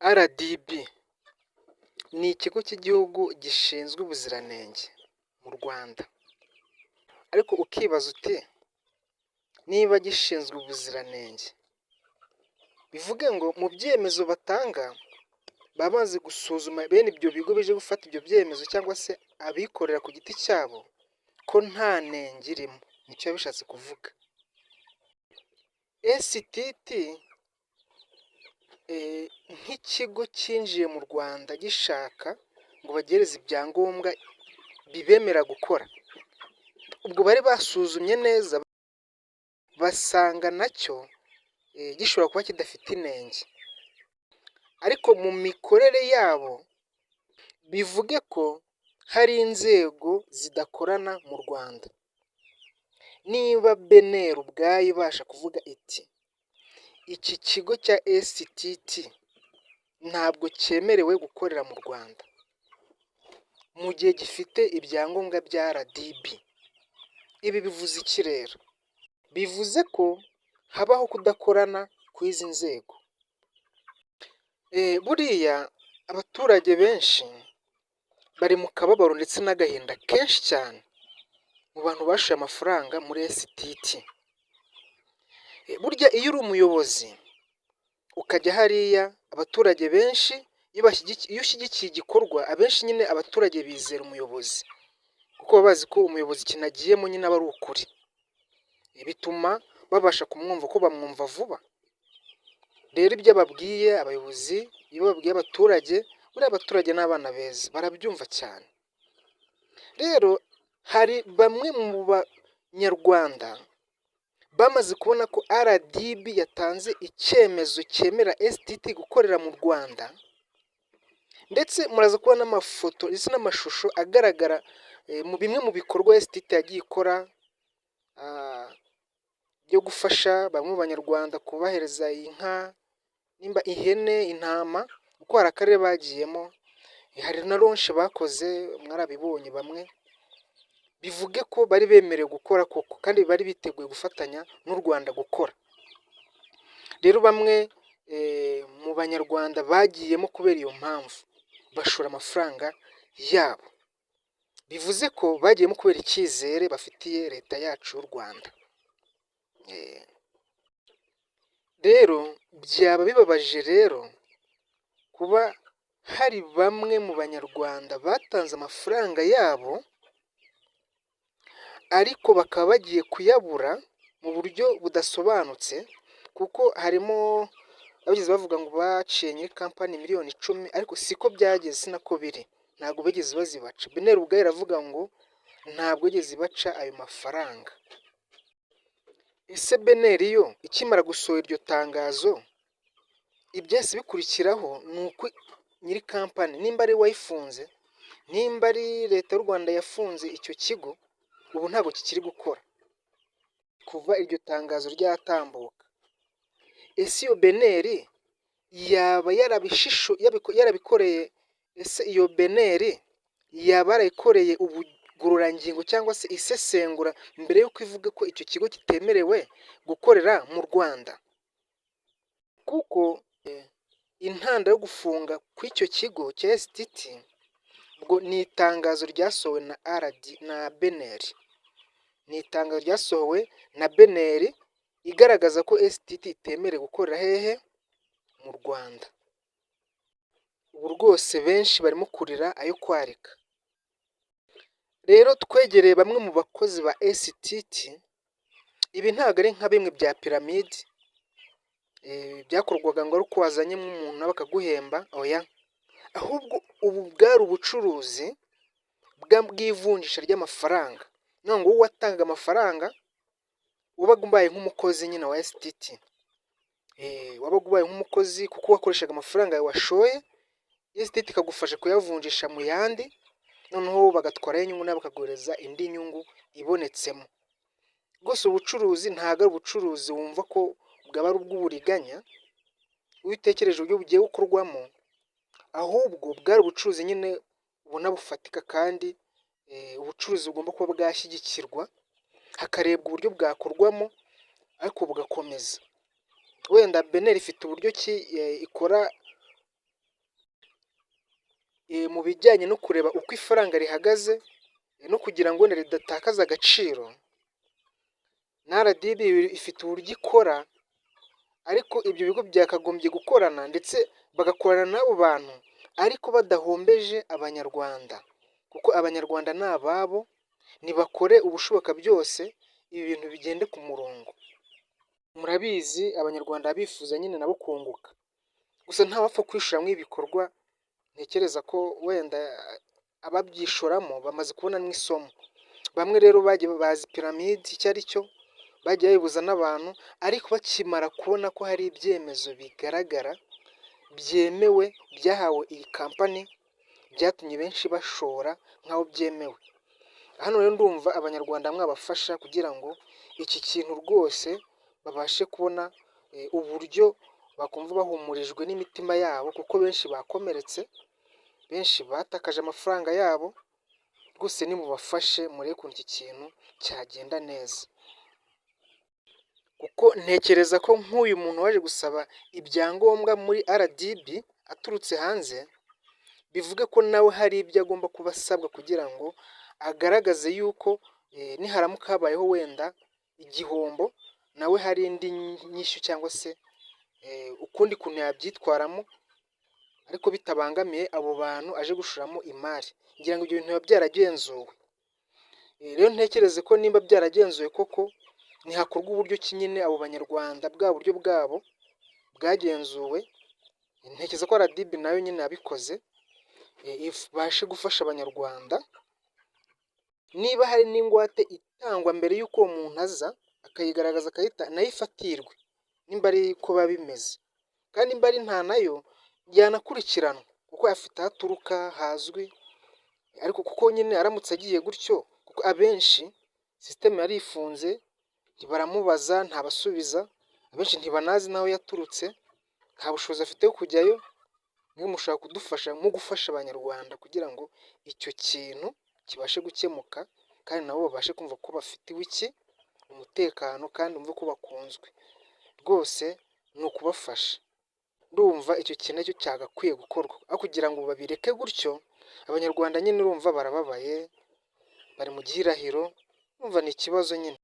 RDB ni ikigo cy'igihugu gishinzwe ubuziranenge mu Rwanda, ariko ukibaza uti niba gishinzwe ubuziranenge bivuge ngo mu byemezo batanga baba bazi gusuzuma bene ibyo bigo bije gufata ibyo byemezo cyangwa se abikorera ku giti cyabo ko nta nenge irimo, nicyo biba bishatse kuvuga. STT nk'ikigo cyinjiye mu Rwanda gishaka ngo bagereze ibyangombwa bibemera gukora, ubwo bari basuzumye neza basanga nacyo gishobora kuba kidafite inenge, ariko mu mikorere yabo bivuge ko hari inzego zidakorana mu Rwanda. Niba BNR ubwayo ibasha kuvuga iti iki kigo cya STT ntabwo cyemerewe gukorera mu Rwanda mu gihe gifite ibyangombwa bya RDB, ibi bivuze iki rero? Bivuze ko habaho kudakorana kw'izi nzego. Buriya abaturage benshi bari mu kababaro ndetse n'agahinda kenshi cyane mu bantu bashoye amafaranga muri STT. Burya iyo uri umuyobozi ukajya hariya, abaturage benshi iyo ushyigikiye igikorwa, abenshi nyine abaturage bizera umuyobozi kuko baba bazi ko umuyobozi ikintu agiyemo nyine aba ari ukuri, bituma babasha kumwumva ko bamwumva vuba. Rero ibyo ababwiye abayobozi, iyo babwiye abaturage, buriya abaturage ni abana beza barabyumva cyane. Rero hari bamwe mu banyarwanda bamaze kubona ko RDB yatanze icyemezo cyemera STT gukorera mu Rwanda, ndetse muraza kubona n'amafoto ndetse n'amashusho agaragara mu bimwe mu bikorwa STT yagiye ikora byo gufasha bamwe mu banyarwanda kubahereza inka, nimba ihene, intama, kuko hari akarere bagiyemo, hari na ronshi bakoze mwarabibonye bamwe, bivuge ko bari bemerewe gukora koko kandi bari biteguye gufatanya n'u Rwanda gukora. Rero bamwe mu banyarwanda bagiyemo kubera iyo mpamvu bashora amafaranga yabo, bivuze ko bagiyemo kubera icyizere bafitiye leta yacu y'u Rwanda. Rero byaba bibabaje rero kuba hari bamwe mu banyarwanda batanze amafaranga yabo ariko bakaba bagiye kuyabura mu buryo budasobanutse, kuko harimo abigeze bavuga ngo baciye nyiri kampani miliyoni 10, ariko siko byageze, sinako biri, ntabwo bigeze bazibaca. BNR ubwayo iravuga ngo ntabwo yigeze ibaca ayo mafaranga. Ese BNR yo ikimara gusohora iryo tangazo, ibyahise bikurikiraho ni uko nyiri kampani, nimba ari wayifunze, nimba ari leta y'u Rwanda yafunze icyo kigo, ubu ntabwo kikiri gukora kuva iryo tangazo ryatambuka. Ese iyo BNR yaba yarabikoreye, ese iyo BNR yaba yarayikoreye ubugororangingo cyangwa se isesengura mbere y'uko ivuga ko icyo kigo kitemerewe gukorera mu Rwanda? Kuko intandaro yo gufunga kw'icyo kigo cya STT ubwo ni itangazo ryasohowe na BNR, ni itangazo ryasohowe na BNR igaragaza ko STT itemerewe gukorera hehe? Mu Rwanda. Ubu rwose benshi barimo kurira ayo kwarika. Rero twegereye bamwe mu bakozi ba STT, ibi ntabwo ari nka bimwe bya piramide byakorwaga ngo ari uko wazanyemo umuntu nawe bakaguhemba, oya, ahubwo ubu bwari ubucuruzi bw'ivunjisha ry'amafaranga. None ngo wowe watangaga amafaranga wabaga ubaye nk'umukozi nyine wa STT, wabaga ubaye nk'umukozi kuko wakoreshaga amafaranga yawe washoye, STT ikagufasha kuyavunjisha mu yandi, noneho bagatwaraho inyungu nawe bakaguhereza indi nyungu ibonetsemo. Rwose ubucuruzi ntabwo ari ubucuruzi wumva ko bwaba ari ubw'uburiganya iyo utekereje uburyo bugiye gukorwamo, ahubwo bwari ubucuruzi nyine ubona bufatika, kandi ubucuruzi bugomba kuba bwashyigikirwa, hakarebwa uburyo bwakorwamo ariko bugakomeza. Wenda BNR ifite uburyo ki ikora mu bijyanye no kureba uko ifaranga rihagaze no kugira ngo wenda ridatakaza agaciro, na RDB ifite uburyo ikora, ariko ibyo bigo byakagombye gukorana ndetse bagakorana n'abo bantu ariko badahombeje abanyarwanda, kuko abanyarwanda ni ababo, nibakore ubushoboka byose ibi bintu bigende ku murongo. Murabizi abanyarwanda bifuza nyine nabo kunguka, gusa ntawapfa kwishoramo ibikorwa. Ntekereza ko wenda ababyishoramo bamaze kubonamo isomo. Bamwe rero bagiye bazi piramide icyo ari cyo, bagiye bayibuza n'abantu, ariko bakimara kubona ko hari ibyemezo bigaragara byemewe byahawe iyi kampani, byatumye benshi bashora nk'aho byemewe. Hano rero ndumva abanyarwanda mwabafasha kugira ngo iki kintu rwose babashe kubona uburyo bakumva bahumurijwe n'imitima yabo, kuko benshi bakomeretse, benshi batakaje amafaranga yabo. Rwose nimubafashe murebe ukuntu iki kintu cyagenda neza, kuko ntekereza ko nk'uyu muntu waje gusaba ibyangombwa muri RDB aturutse hanze, bivuge ko nawe hari ibyo agomba kuba asabwa kugira ngo agaragaze yuko niharamuka habayeho wenda igihombo, nawe hari indi nyishyu cyangwa se ukundi kuntu yabyitwaramo, ariko bitabangamiye abo bantu aje gushoramo imari. Ngira ngo ibyo bintu biba byaragenzuwe. Rero ntekereze ko nimba byaragenzuwe koko, ntihakorwa uburyo ki nyine abo banyarwanda bwa buryo bwabo bwagenzuwe. Ntekereza ko RDB nayo nyine yabikoze, ibashe gufasha abanyarwanda. Niba hari n'ingwate itangwa mbere y'uko uwo muntu aza akayigaragaza nayo ifatirwe, nimba ari ko biba bimeze. Kandi nimba ari nta nayo yanakurikiranwa, kuko afite aho aturuka hazwi, ariko kuko nyine aramutse agiye gutyo, kuko abenshi sisiteme yari ifunze, baramubaza ntabasubiza, abenshi ntibanazi n'aho yaturutse, nta bushobozi afite bwo kujyayo. Mwe mushobora kudufasha mu gufasha abanyarwanda kugira ngo icyo kintu kibashe gukemuka, kandi nabo babashe kumva ko bafitiwe umutekano, kandi bumve ko bakunzwe. Rwose ni ukubafasha. Ndumva icyo kintu nacyo cyagakwiye gukorwa, aho kugira ngo babireke gutyo. Abanyarwanda nyine urumva barababaye, bari mu gihirahiro, urumva ni ikibazo nyine.